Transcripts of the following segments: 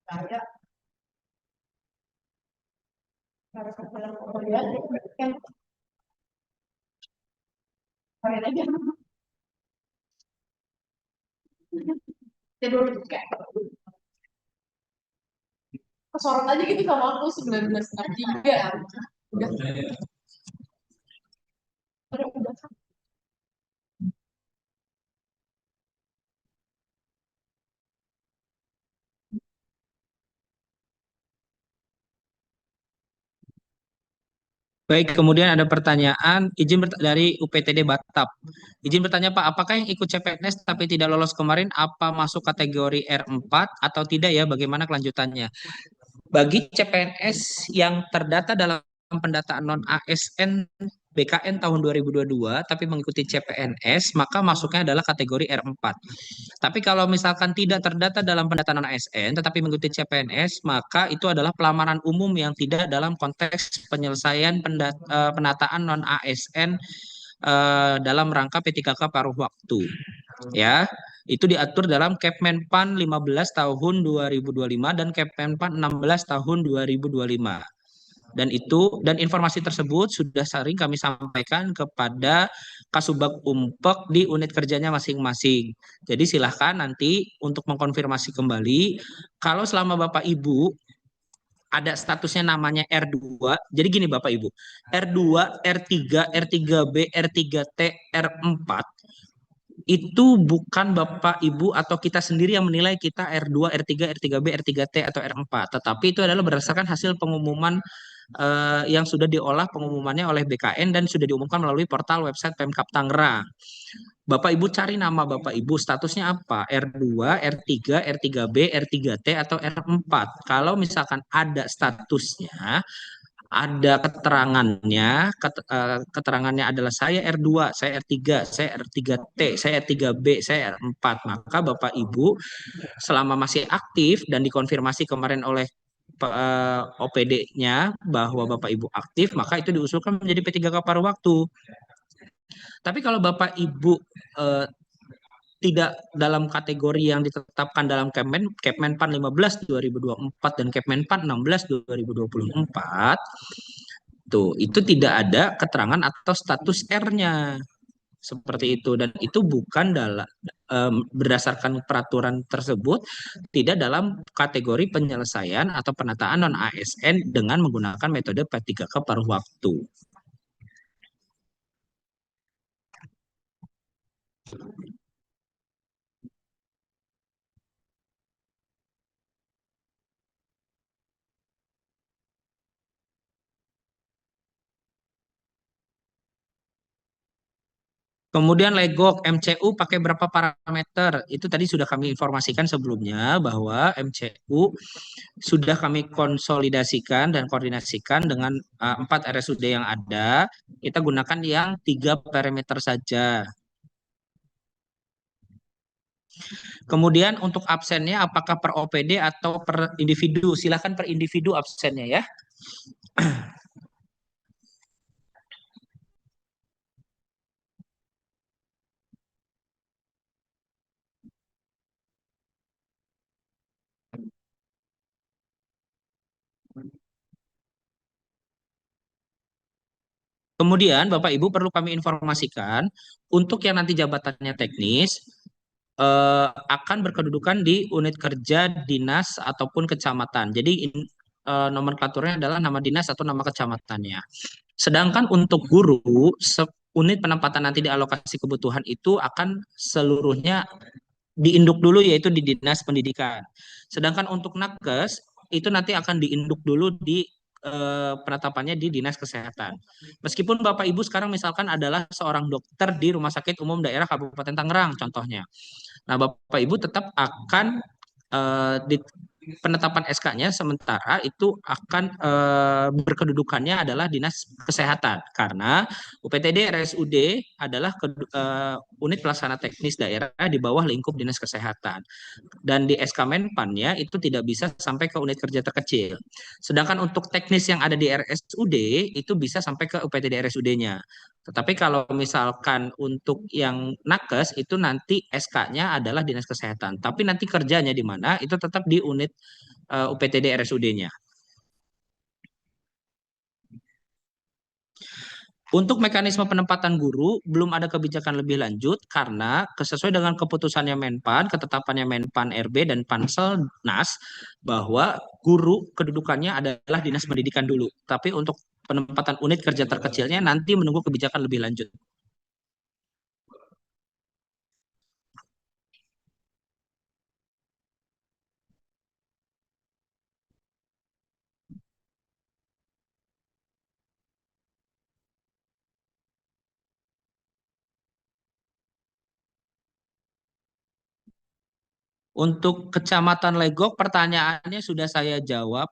Saya harus kemudian kan kalian aja tidur kayak kesorot aja gitu sama aku 19:30 udah udah. Baik, kemudian ada pertanyaan dari UPTD Batap. Izin bertanya Pak, apakah yang ikut CPNS tapi tidak lolos kemarin apa masuk kategori R4 atau tidak ya? Bagaimana kelanjutannya? Bagi CPNS yang terdata dalam pendataan non ASN BKN tahun 2022 tapi mengikuti CPNS maka masuknya adalah kategori R4. Tapi kalau misalkan tidak terdata dalam pendataan non ASN tetapi mengikuti CPNS maka itu adalah pelamaran umum yang tidak dalam konteks penyelesaian penataan non ASN dalam rangka P3K paruh waktu ya. Itu diatur dalam Kepmenpan 15 tahun 2025 dan Kepmenpan 16 tahun 2025. Dan informasi tersebut sudah sering kami sampaikan kepada Kasubag Umpek di unit kerjanya masing-masing. Jadi silahkan nanti untuk mengkonfirmasi kembali kalau selama Bapak Ibu ada statusnya namanya R2. Jadi gini Bapak Ibu, R2, R3, R3B, R3T, R4 itu bukan Bapak Ibu atau kita sendiri yang menilai kita R2, R3, R3B, R3T atau R4, tetapi itu adalah berdasarkan hasil pengumuman yang sudah diolah pengumumannya oleh BKN dan sudah diumumkan melalui portal website Pemkab Tangerang. Bapak Ibu cari nama Bapak Ibu statusnya apa? R2, R3, R3B, R3T atau R4. Kalau misalkan ada statusnya, ada keterangannya, keterangannya adalah saya R2, saya R3, saya R3T, saya R3B, saya R4. Maka Bapak Ibu selama masih aktif dan dikonfirmasi kemarin oleh OPD-nya bahwa Bapak Ibu aktif, maka itu diusulkan menjadi P3K paruh waktu. Tapi kalau Bapak Ibu eh, tidak dalam kategori yang ditetapkan dalam Kepmenpan 15 2024 dan Kepmenpan 16 2024, itu tidak ada keterangan atau status R-nya seperti itu dan itu bukan dalam berdasarkan peraturan tersebut tidak dalam kategori penyelesaian atau penataan non ASN dengan menggunakan metode P3K paruh waktu. Kemudian legok MCU pakai berapa parameter? Itu tadi sudah kami informasikan sebelumnya bahwa MCU sudah kami konsolidasikan dan koordinasikan dengan 4 RSUD yang ada. Kita gunakan yang 3 parameter saja. Kemudian untuk absennya apakah per OPD atau per individu? Silahkan per individu absennya ya. Kemudian Bapak Ibu perlu kami informasikan untuk yang nanti jabatannya teknis akan berkedudukan di unit kerja dinas ataupun kecamatan. Jadi nomenklaturnya adalah nama dinas atau nama kecamatannya. Sedangkan untuk guru, unit penempatan nanti di alokasi kebutuhan itu akan seluruhnya diinduk dulu yaitu di dinas pendidikan. Sedangkan untuk nakes itu nanti akan diinduk dulu di penetapannya di dinas kesehatan. Meskipun Bapak Ibu sekarang misalkan adalah seorang dokter di Rumah Sakit Umum Daerah Kabupaten Tangerang contohnya. Nah, Bapak Ibu tetap akan di penetapan SK-nya sementara itu akan berkedudukannya adalah Dinas Kesehatan karena UPTD RSUD adalah unit pelaksana teknis daerah di bawah lingkup Dinas Kesehatan dan di SK Menpan-nya itu tidak bisa sampai ke unit kerja terkecil. Sedangkan untuk teknis yang ada di RSUD itu bisa sampai ke UPTD RSUD-nya. Tetapi kalau misalkan untuk yang nakes itu nanti SK-nya adalah Dinas Kesehatan. Tapi nanti kerjanya di mana itu tetap di unit UPTD RSUD-nya. Untuk mekanisme penempatan guru, belum ada kebijakan lebih lanjut karena sesuai dengan keputusannya Menpan, ketetapannya Menpan RB dan Pansel Nas, bahwa guru kedudukannya adalah dinas pendidikan dulu. Tapi untuk penempatan unit kerja terkecilnya nanti menunggu kebijakan lebih lanjut. Untuk Kecamatan Legok, pertanyaannya sudah saya jawab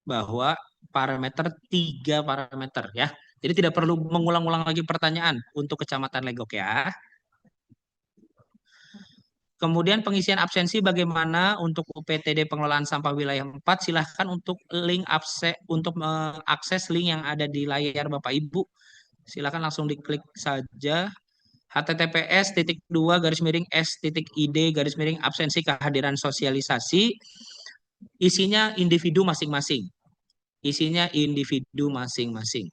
bahwa parameter 3 parameter ya. Jadi tidak perlu mengulang-ulang lagi pertanyaan untuk Kecamatan Legok ya. Kemudian pengisian absensi bagaimana untuk UPTD pengelolaan sampah wilayah 4? Silahkan untuk link untuk mengakses link yang ada di layar Bapak Ibu. Silahkan langsung diklik saja. https://s.id absensi kehadiran sosialisasi. Isinya individu masing-masing. Isinya individu masing-masing.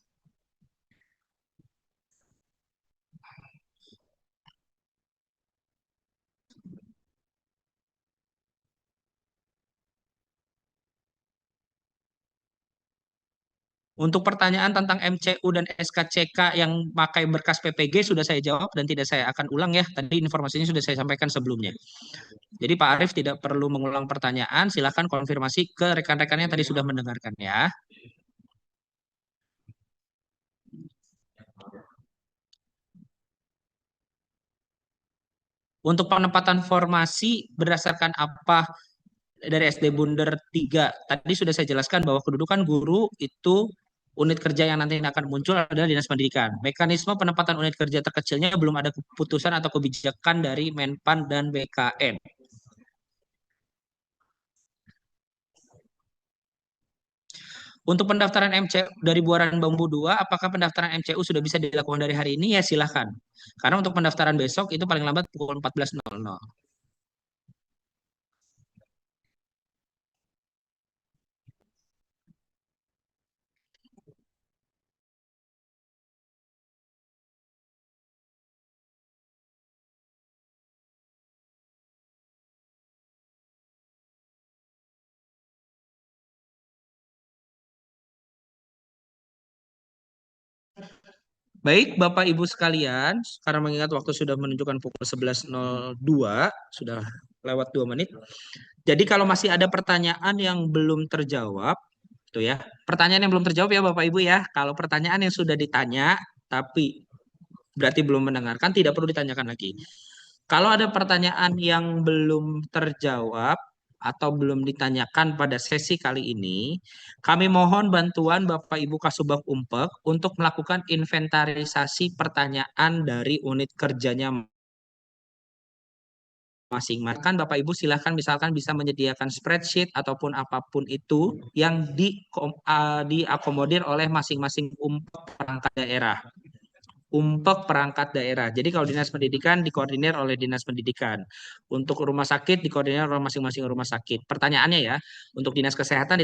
Untuk pertanyaan tentang MCU dan SKCK yang pakai berkas PPG sudah saya jawab dan tidak saya akan ulang ya. Tadi informasinya sudah saya sampaikan sebelumnya. Jadi Pak Arief tidak perlu mengulang pertanyaan, silakan konfirmasi ke rekan-rekannya yang tadi sudah mendengarkan ya. Untuk penempatan formasi berdasarkan apa dari SD Bunder 3, tadi sudah saya jelaskan bahwa kedudukan guru itu unit kerja yang nanti akan muncul adalah Dinas Pendidikan. Mekanisme penempatan unit kerja terkecilnya belum ada keputusan atau kebijakan dari Menpan dan BKN. Untuk pendaftaran MCU dari Buaran Bambu 2, apakah pendaftaran MCU sudah bisa dilakukan dari hari ini? Ya silahkan. Karena untuk pendaftaran besok itu paling lambat pukul 14.00. Baik, Bapak Ibu sekalian, sekarang mengingat waktu sudah menunjukkan pukul 11.02, sudah lewat 2 menit. Jadi kalau masih ada pertanyaan yang belum terjawab, tuh ya, pertanyaan yang belum terjawab ya Bapak Ibu ya. Kalau pertanyaan yang sudah ditanya, tapi berarti belum mendengarkan, tidak perlu ditanyakan lagi. Kalau ada pertanyaan yang belum terjawab atau belum ditanyakan pada sesi kali ini, kami mohon bantuan Bapak Ibu Kasubag Umpek untuk melakukan inventarisasi pertanyaan dari unit kerjanya masing-masing. Kan Bapak Ibu silahkan misalkan bisa menyediakan spreadsheet ataupun apapun itu yang diakomodir oleh masing-masing umpek perangkat daerah. Umpek perangkat daerah. Jadi kalau dinas pendidikan dikoordinir oleh dinas pendidikan. Untuk rumah sakit dikoordinir oleh masing-masing rumah sakit. Pertanyaannya ya, untuk dinas kesehatan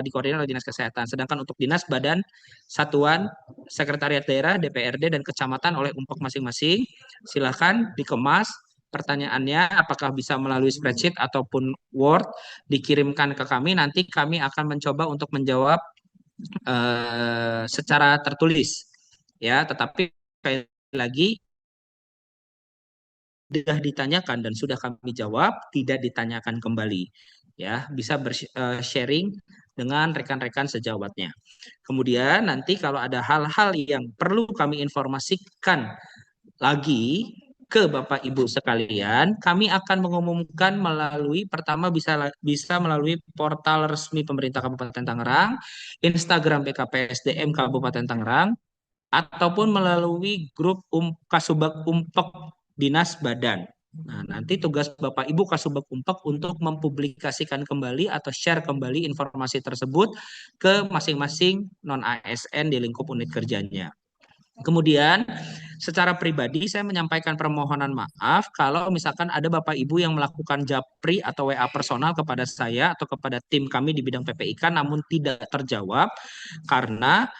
dikoordinir oleh dinas kesehatan. Sedangkan untuk dinas badan satuan sekretariat daerah DPRD dan kecamatan oleh umpek masing-masing. Silahkan dikemas pertanyaannya apakah bisa melalui spreadsheet ataupun Word dikirimkan ke kami. Nanti kami akan mencoba untuk menjawab secara tertulis ya, tetapi sekali lagi sudah ditanyakan dan sudah kami jawab, tidak ditanyakan kembali. Ya, bisa sharing dengan rekan-rekan sejawatnya. Kemudian nanti kalau ada hal-hal yang perlu kami informasikan lagi ke Bapak Ibu sekalian, kami akan mengumumkan pertama bisa melalui portal resmi pemerintah Kabupaten Tangerang, Instagram BKPSDM Kabupaten Tangerang, ataupun melalui grup Kasubag Umpek Dinas Badan. Nah, nanti tugas Bapak Ibu Kasubag Umpek untuk mempublikasikan kembali atau share kembali informasi tersebut ke masing-masing non-ASN di lingkup unit kerjanya. Kemudian Secara pribadi saya menyampaikan permohonan maaf kalau misalkan ada Bapak Ibu yang melakukan japri atau WA personal kepada saya atau kepada tim kami di bidang PPIK namun tidak terjawab karena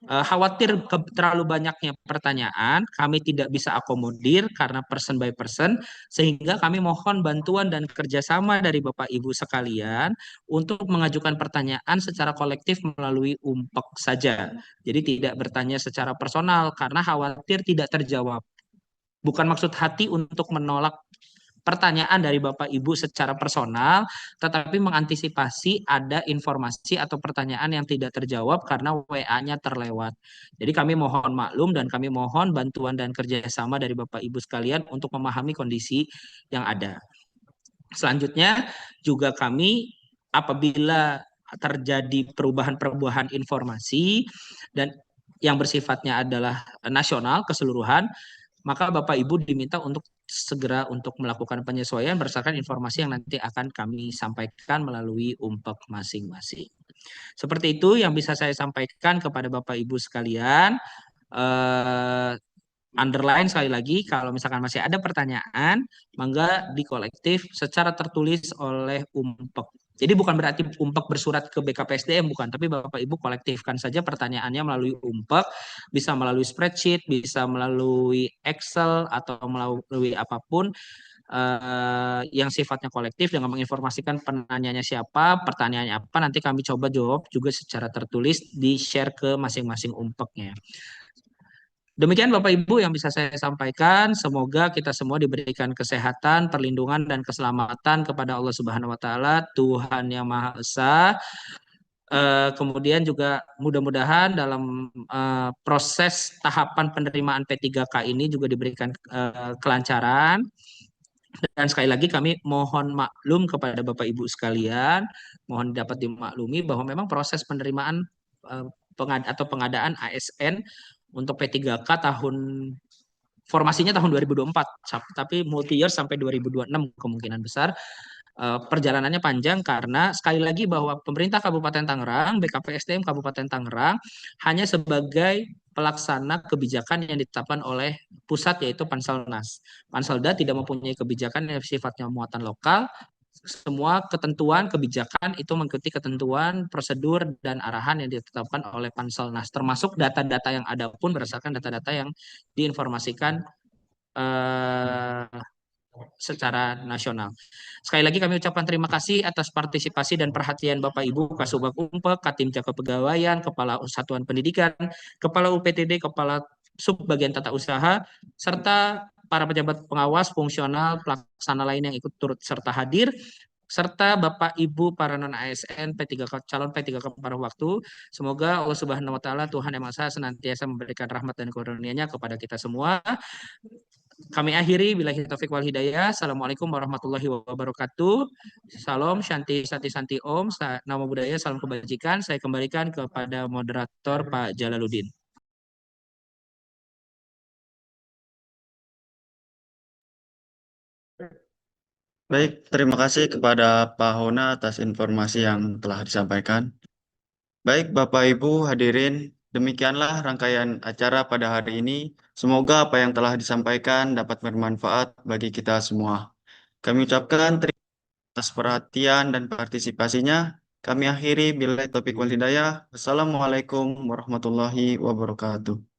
khawatir terlalu banyaknya pertanyaan, kami tidak bisa akomodir karena person by person, sehingga kami mohon bantuan dan kerjasama dari Bapak Ibu sekalian untuk mengajukan pertanyaan secara kolektif melalui umpek saja. Jadi tidak bertanya secara personal karena khawatir tidak terjawab. Bukan maksud hati untuk menolak pertanyaan dari Bapak Ibu secara personal, tetapi mengantisipasi ada informasi atau pertanyaan yang tidak terjawab karena WA-nya terlewat. Jadi kami mohon maklum dan kami mohon bantuan dan kerjasama dari Bapak Ibu sekalian untuk memahami kondisi yang ada. Selanjutnya juga kami apabila terjadi perubahan-perubahan informasi dan yang bersifatnya adalah nasional keseluruhan, maka Bapak Ibu diminta untuk segera untuk melakukan penyesuaian berdasarkan informasi yang nanti akan kami sampaikan melalui umpek masing-masing. Seperti itu yang bisa saya sampaikan kepada Bapak Ibu sekalian. Underline sekali lagi, kalau misalkan masih ada pertanyaan, mangga dikolektif secara tertulis oleh umpek. Jadi bukan berarti umpek bersurat ke BKPSDM, bukan, tapi Bapak Ibu kolektifkan saja pertanyaannya melalui umpek, bisa melalui spreadsheet, bisa melalui Excel, atau melalui apapun yang sifatnya kolektif dengan menginformasikan penanyanya siapa, pertanyaannya apa, nanti kami coba jawab juga secara tertulis, di-share ke masing-masing umpeknya. Demikian Bapak Ibu yang bisa saya sampaikan. Semoga kita semua diberikan kesehatan, perlindungan dan keselamatan kepada Allah Subhanahu wa taala, Tuhan yang Maha Esa. Kemudian juga mudah-mudahan dalam proses tahapan penerimaan P3K ini juga diberikan kelancaran. Dan sekali lagi kami mohon maklum kepada Bapak Ibu sekalian, mohon dapat dimaklumi bahwa memang proses penerimaan atau pengadaan ASN untuk P3K formasinya tahun 2024, tapi multi year sampai 2026 kemungkinan besar. Perjalanannya panjang karena sekali lagi bahwa pemerintah Kabupaten Tangerang, BKPSDM Kabupaten Tangerang hanya sebagai pelaksana kebijakan yang ditetapkan oleh pusat yaitu Panselnas. Panselda tidak mempunyai kebijakan yang sifatnya muatan lokal. Semua ketentuan kebijakan itu mengikuti ketentuan prosedur dan arahan yang ditetapkan oleh Panselnas, termasuk data-data yang ada pun berdasarkan data-data yang diinformasikan secara nasional. Sekali lagi kami ucapkan terima kasih atas partisipasi dan perhatian Bapak Ibu Kasubag Umpek, Katim Jaga Pegawaian, Kepala Satuan Pendidikan, Kepala UPTD, Kepala Subbagian Tata Usaha, serta para pejabat pengawas, fungsional, pelaksana lain yang ikut turut serta hadir, serta Bapak Ibu para non ASN P3K, calon P3K pada waktu. Semoga Allah Subhanahu wa taala Tuhan Yang Maha Esa senantiasa memberikan rahmat dan karunia-Nya kepada kita semua. Kami akhiri bila taufik wal hidayah. Assalamualaikum warahmatullahi wabarakatuh. Salam Shanti Santi Santi Om. Nama budaya, salam kebajikan. Saya kembalikan kepada moderator Pak Jalaluddin. Baik, terima kasih kepada Pak Hona atas informasi yang telah disampaikan. Baik, Bapak Ibu hadirin, demikianlah rangkaian acara pada hari ini. Semoga apa yang telah disampaikan dapat bermanfaat bagi kita semua. Kami ucapkan terima kasih atas perhatian dan partisipasinya. Kami akhiri bila topik wal hidayah. Wassalamualaikum warahmatullahi wabarakatuh.